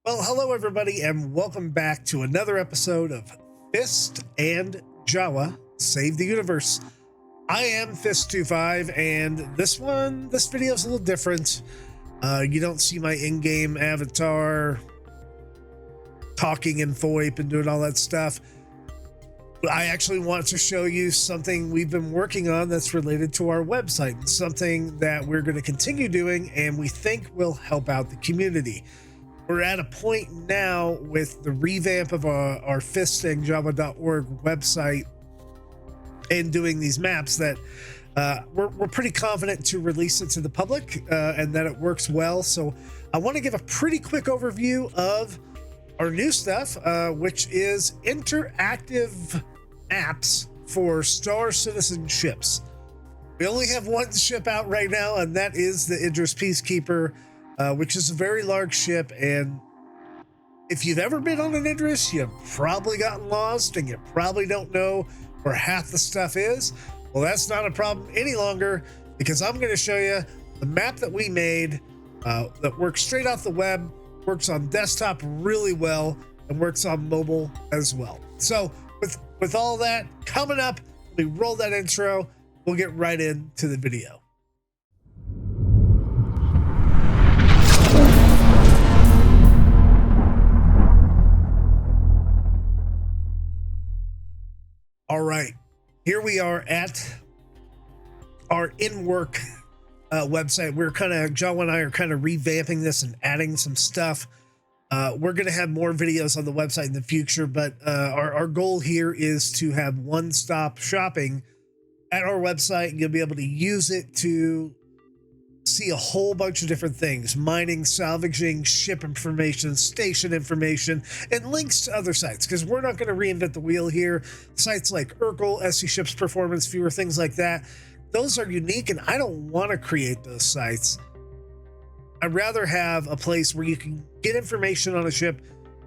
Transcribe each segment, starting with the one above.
Well, hello everybody, and welcome back to another episode of Fist and Jawa Save the Universe. I am Fist-25, and this video is a little different. You don't see my in-game avatar talking in VoIP and doing all that stuff. But I actually want to show you something we've been working on that's related to our website, something that we're going to continue doing and we think will help out the community. We're at a point now with the revamp of our fistandjava.org website and doing these maps that we're pretty confident to release it to the public and that it works well. So I want to give a pretty quick overview of our new stuff, which is interactive apps for Star Citizen ships. We only have one ship out right now, and that is the Idris-P Peacekeeper, which is a very large ship. And if you've ever been on an Idris, you've probably gotten lost and you probably don't know where half the stuff is. Well, that's not a problem any longer, because I'm going to show you the map that we made that works straight off the web, works on desktop really well, and works on mobile as well. So with all that coming up, we roll that intro, we'll get right into the video. All right, here we are at our in-work website. Jawa and I are kind of revamping this and adding some stuff. We're going to have more videos on the website in the future, but our goal here is to have one-stop shopping at our website, and you'll be able to use it to see a whole bunch of different things: mining, salvaging, ship information, station information, and links to other sites, because we're not going to reinvent the wheel here. Sites like Urkel, SC Ships Performance Viewer, things like that, those are unique, and I don't want to create those sites. I'd rather have a place where you can get information on a ship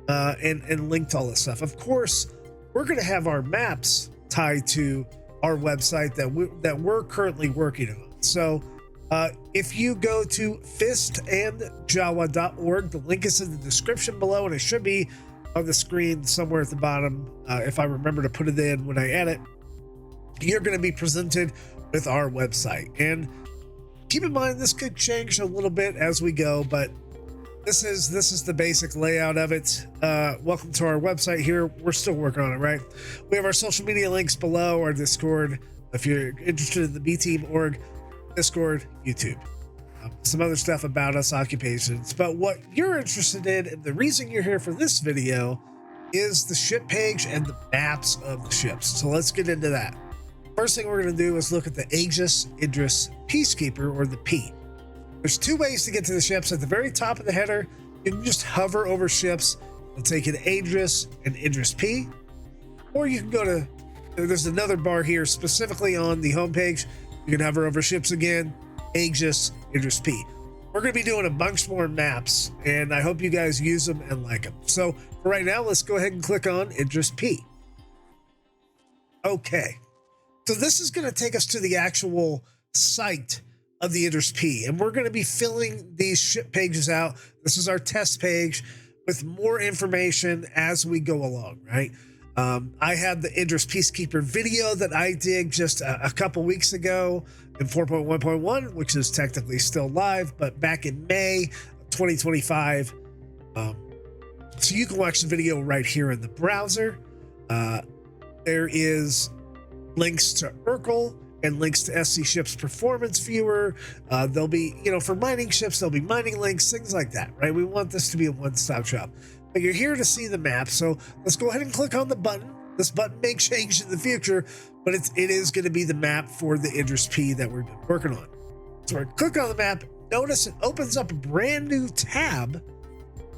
and link to all this stuff. Of course, we're going to have our maps tied to our website that we're currently working on. So if you go to fistandjava.org, the link is in the description below, and it should be on the screen somewhere at the bottom if I remember to put it in when I edit. You're going to be presented with our website, and keep in mind this could change a little bit as we go, but this is the basic layout of it. Welcome to our website here. We're still working on it, right? We have our social media links below, our Discord if you're interested in the B-Team.org, Discord, YouTube, some other stuff about us, occupations. But what you're interested in, and the reason you're here for this video, is the ship page and the maps of the ships. So let's get into that. First thing we're going to do is look at the Aegis Idris Peacekeeper, or the P. There's two ways to get to the ships. At the very top of the header, you can just hover over ships and take an Aegis and Idris-P, or you can go to, there's another bar here specifically on the homepage. You can hover over ships again, Aegis, Idris-P. We're going to be doing a bunch more maps, and I hope you guys use them and like them. So for right now, let's go ahead and click on Idris-P. Okay. So this is going to take us to the actual site of the Idris-P, and we're going to be filling these ship pages out. This is our test page with more information as we go along, right? I had the Idris Peacekeeper video that I did just a couple weeks ago in 4.1.1, which is technically still live, but back in May 2025. So you can watch the video right here in the browser. There is links to Urkel and links to SC Ships Performance Viewer. There'll be, for mining ships, there'll be mining links, things like that, right? We want this to be a one-stop shop. But you're here to see the map, so let's go ahead and click on the button. This button may change in the future, but it is going to be the map for the Idris-P that we've been working on. So we're going to click on the map. Notice it opens up a brand new tab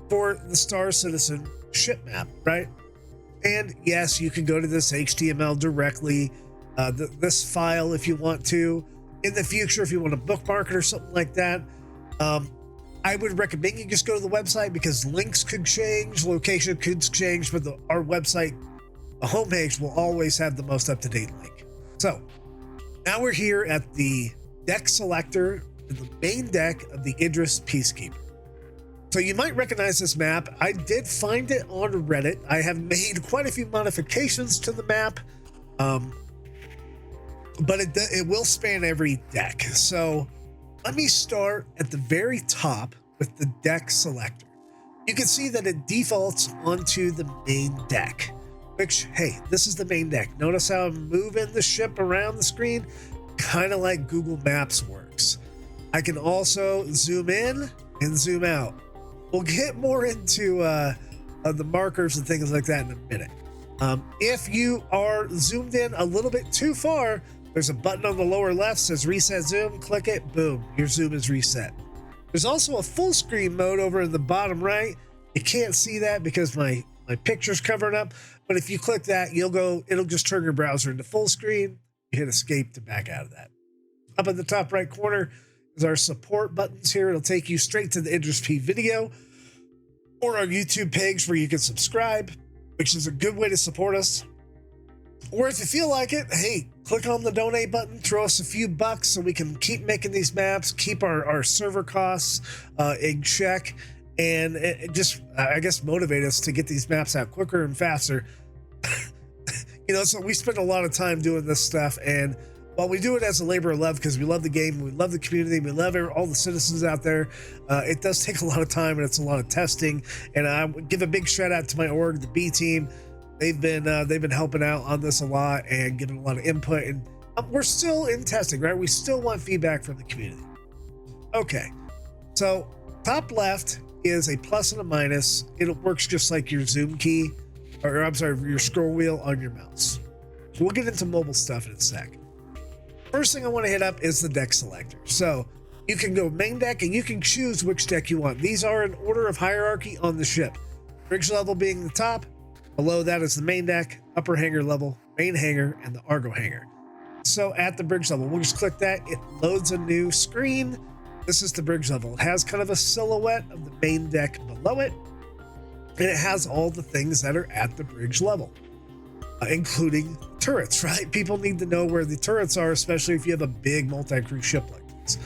for the Star Citizen ship map, right? And yes, you can go to this HTML directly, this file if you want to. In the future, if you want to bookmark it or something like that, I would recommend you just go to the website, because links could change, location could change, but our website, the homepage, will always have the most up-to-date link. So now we're here at the deck selector in the main deck of the Idris Peacekeeper. So you might recognize this map. I did find it on Reddit. I have made quite a few modifications to the map, but it will span every deck. So let me start at the very top with the deck selector. You can see that it defaults onto the main deck, which, hey, this is the main deck. Notice how I'm moving the ship around the screen, kind of like Google Maps works. I can also zoom in and zoom out. We'll get more into the markers and things like that in a minute. If you are zoomed in a little bit too far, there's a button on the lower left says reset zoom. Click it, boom, your zoom is reset. There's also a full screen mode over in the bottom right. You can't see that because my picture's covered up, but if you click that, it'll just turn your browser into full screen. You hit escape to back out of that. Up in the top right corner is our support buttons here. It'll take you straight to the Idris-P video or our YouTube page where you can subscribe, which is a good way to support us. Or if you feel like it, hey, click on the donate button, throw us a few bucks so we can keep making these maps, keep our server costs in check, and it just, I guess, motivate us to get these maps out quicker and faster. So we spend a lot of time doing this stuff, and while we do it as a labor of love because we love the game, we love the community, we love all the citizens out there, it does take a lot of time and it's a lot of testing. And I give a big shout out to my org, the B team. They've been helping out on this a lot and giving a lot of input. And we're still in testing, right? We still want feedback from the community. Okay, so top left is a plus and a minus. It works just like your zoom key, or I'm sorry, your scroll wheel on your mouse. We'll get into mobile stuff in a sec. First thing I want to hit up is the deck selector. So you can go main deck and you can choose which deck you want. These are in order of hierarchy on the ship. Bridge level being the top. Below that is the main deck, upper hangar level, main hangar, and the Argo hangar. So at the bridge level, we'll just click that. It loads a new screen. This is the bridge level. It has kind of a silhouette of the main deck below it. And it has all the things that are at the bridge level, including turrets, right? People need to know where the turrets are, especially if you have a big multi-crew ship like this.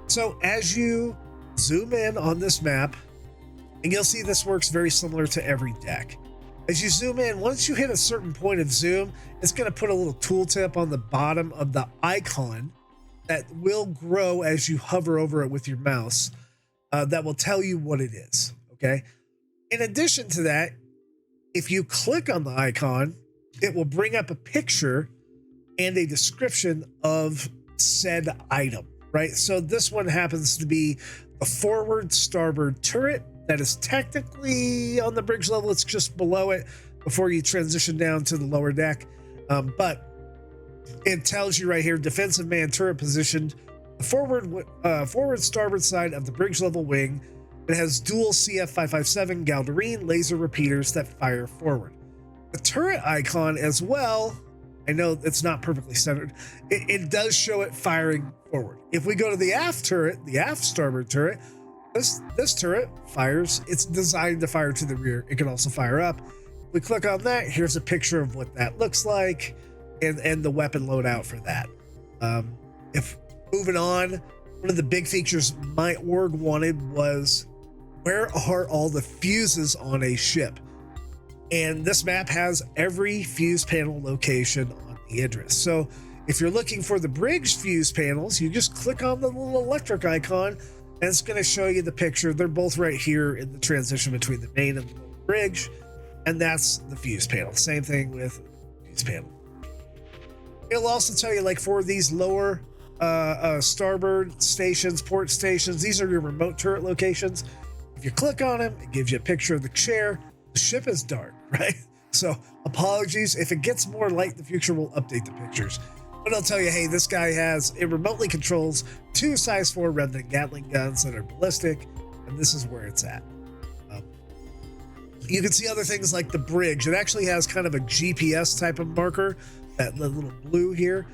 So as you zoom in on this map, and you'll see this works very similar to every deck. As you zoom in, once you hit a certain point of zoom, it's going to put a little tooltip on the bottom of the icon that will grow as you hover over it with your mouse. That will tell you what it is, okay? In addition to that, if you click on the icon, it will bring up a picture and a description of said item, right? So this one happens to be a forward starboard turret that is technically on the bridge level. It's just below it before you transition down to the lower deck. But it tells you right here, defensive man turret positioned forward starboard side of the bridge level wing. It has dual CF557 Galderine laser repeaters that fire forward. The turret icon as well, I know it's not perfectly centered, it does show it firing forward. If we go to the aft turret, the aft starboard turret, this turret fires, it's designed to fire to the rear. It can also fire up. If we click on that, here's a picture of what that looks like and the weapon loadout for that. If moving on, one of the big features my org wanted was, where are all the fuses on a ship? And this map has every fuse panel location on the Idris. So if you're looking for the bridge fuse panels, you just click on the little electric icon and it's going to show you the picture. They're both right here in the transition between the main and the lower bridge. And that's the fuse panel. Same thing with fuse panel. It'll also tell you, like, for these lower starboard stations, port stations, these are your remote turret locations. If you click on them, it gives you a picture of the chair. The ship is dark, right? So apologies. If it gets more light in the future, we'll update the pictures. But I'll tell you, hey, this guy it remotely controls 2 size 4 Remnant Gatling guns that are ballistic, and this is where it's at. You can see other things like the bridge. It actually has kind of a GPS type of marker, that little blue here.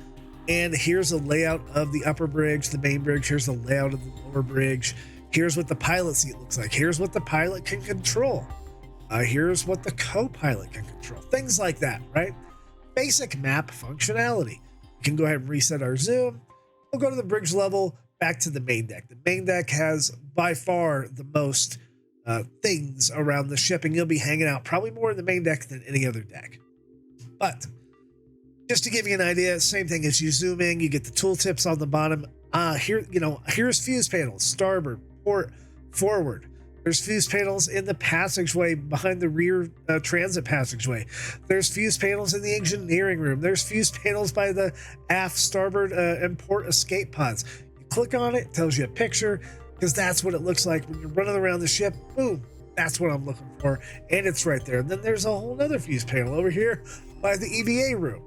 And here's a layout of the upper bridge, the main bridge. Here's the layout of the lower bridge. Here's what the pilot seat looks like. Here's what the pilot can control. Here's what the co-pilot can control. Things like that, right? Basic map functionality. We can go ahead and reset our zoom. We'll go to the bridge level, back to the main deck. The main deck has by far the most things around the ship, and you'll be hanging out probably more in the main deck than any other deck. But just to give you an idea, same thing as you zoom in, you get the tooltips on the bottom. Here's fuse panels, starboard, port, forward. There's fuse panels in the passageway behind the rear transit passageway. There's fuse panels in the engineering room. There's fuse panels by the aft, starboard, and port escape pods. You click on it, tells you a picture, because that's what it looks like when you're running around the ship. Boom, that's what I'm looking for, and it's right there. And then there's a whole other fuse panel over here by the EVA room.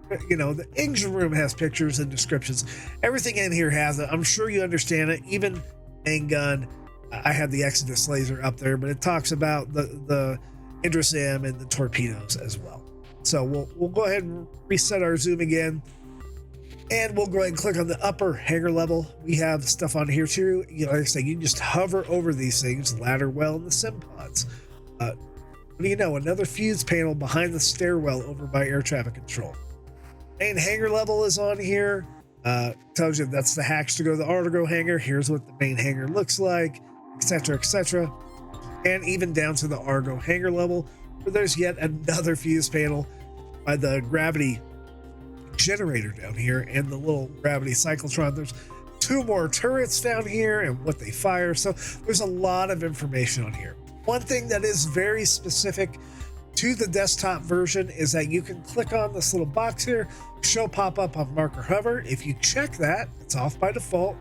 The engine room has pictures and descriptions. Everything in here has it. I'm sure you understand it. Even main gun. I have the Exodus laser up there, but it talks about the Idris-M and the torpedoes as well. So we'll go ahead and reset our zoom again, and we'll go ahead and click on the upper hangar level. We have stuff on here too. Like I say, you can just hover over these things, ladder well, and the sim pods. What do you know? Another fuse panel behind the stairwell over by air traffic control. Main hangar level is on here. Tells you that's the hatch to go to the Argo hangar. Here's what the main hangar looks like, etc., etc. And even down to the Argo hangar level, where there's yet another fuse panel by the gravity generator down here and the little gravity cyclotron. There's 2 more turrets down here and what they fire. So there's a lot of information on here. One thing that is very specific to the desktop version is that you can click on this little box here, show pop-up on marker hover. If you check that, it's off by default,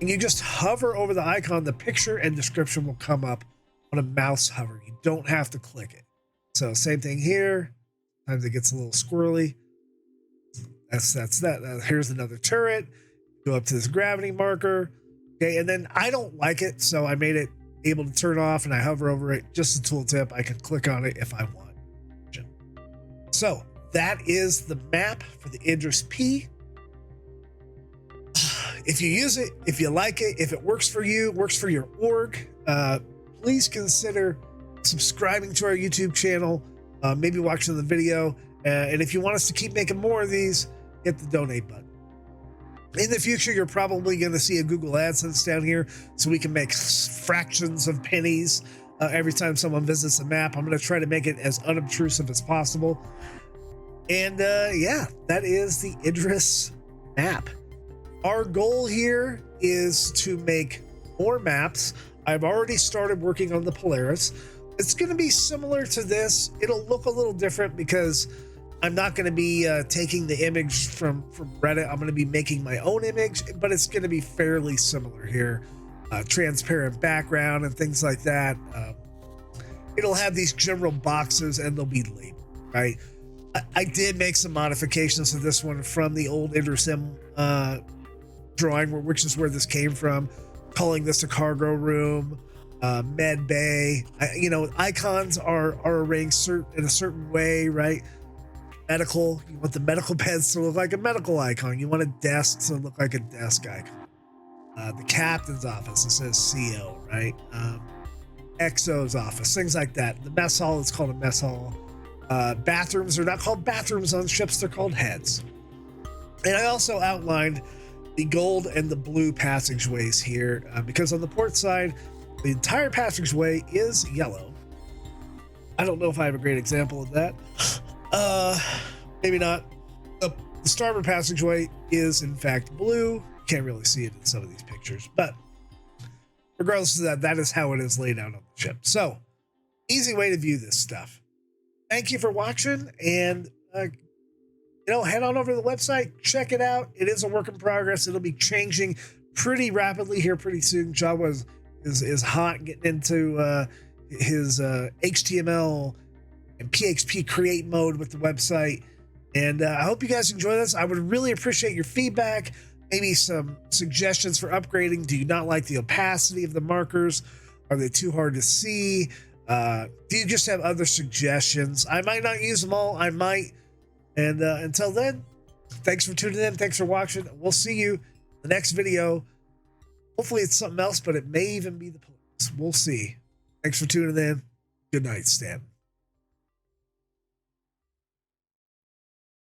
and you just hover over the icon, the picture and description will come up on a mouse hover. You don't have to click it. So same thing here. Sometimes it gets a little squirrely. That's that. Here's another turret. Go up to this gravity marker. Okay, and then I don't like it, so I made it able to turn off, and I hover over it. Just a tooltip. I can click on it if I want. So that is the map for the Idris-P. If you use it, if you like it, if it works for you, works for your org, please consider subscribing to our YouTube channel, maybe watching the video. And if you want us to keep making more of these, hit the donate button. In the future, you're probably going to see a Google AdSense down here, so we can make fractions of pennies every time someone visits the map. I'm going to try to make it as unobtrusive as possible. And yeah, that is the Idris map. Our goal here is to make more maps. I've already started working on the Polaris. It's going to be similar to this. It'll look a little different because I'm not going to be taking the image from Reddit. I'm going to be making my own image, but it's going to be fairly similar here. Transparent background and things like that. It'll have these general boxes and they'll be labeled, right? I did make some modifications to this one from the old Idris-M drawing, which is where this came from. Calling this a cargo room, med bay. Icons are arranged in a certain way, right? Medical, you want the medical beds to look like a medical icon. You want a desk to look like a desk icon. The captain's office, it says CO, right? XO's office, things like that. The mess hall is called a mess hall. Bathrooms are not called bathrooms on ships, they're called heads. And I also outlined the gold and the blue passageways here because on the port side, the entire passageway is yellow. I don't know if I have a great example of that. Maybe not. The starboard passageway is in fact blue. Can't really see it in some of these pictures, but regardless of that, that is how it is laid out on the ship. So easy way to view this stuff. Thank you for watching, and head on over to the website, check it out. It is a work in progress. It'll be changing pretty rapidly here pretty soon. Jawa is hot getting into his HTML and PHP create mode with the website. And I hope you guys enjoy this. I would really appreciate your feedback, maybe some suggestions for upgrading. Do you not like the opacity of the markers? Are they too hard to see? Do you just have other suggestions? I might not use them all. I might. And until then, thanks for tuning in. Thanks for watching. We'll see you in the next video. Hopefully it's something else, but it may even be the police. We'll see. Thanks for tuning in. Good night, Stan.